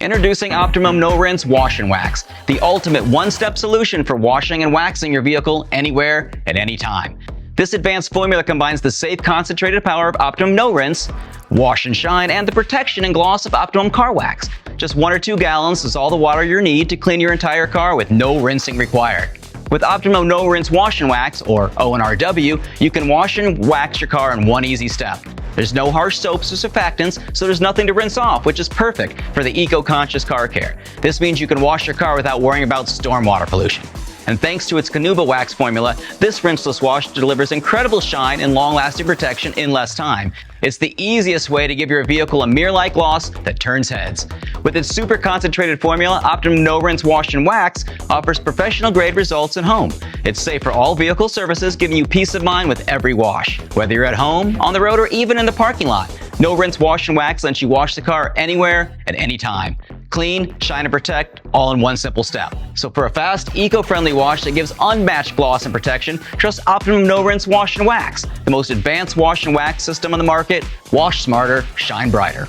Introducing Optimum No Rinse Wash and Wax, the ultimate one-step solution for washing and waxing your vehicle anywhere at any time. This advanced formula combines the safe, concentrated power of Optimum No Rinse, wash and shine, and the protection and gloss of Optimum Car Wax. Just 1 or 2 gallons is all the water you need to clean your entire car with no rinsing required. With Optimum No Rinse Wash and Wax, or ONRW, you can wash and wax your car in one easy step. There's no harsh soaps or surfactants, so there's nothing to rinse off, which is perfect for the eco-conscious car care. This means you can wash your car without worrying about stormwater pollution. And thanks to its carnauba wax formula, this rinseless wash delivers incredible shine and long-lasting protection in less time. It's the easiest way to give your vehicle a mirror-like gloss that turns heads. With its super concentrated formula, Optimum No Rinse Wash and Wax offers professional-grade results at home. It's safe for all vehicle services, giving you peace of mind with every wash. Whether you're at home, on the road, or even in the parking lot, No Rinse Wash and Wax lets you wash the car anywhere at any time. Clean, shine, and protect, all in one simple step. So for a fast, eco-friendly wash that gives unmatched gloss and protection, trust Optimum No Rinse Wash and Wax, the most advanced wash and wax system on the market. Wash smarter, shine brighter.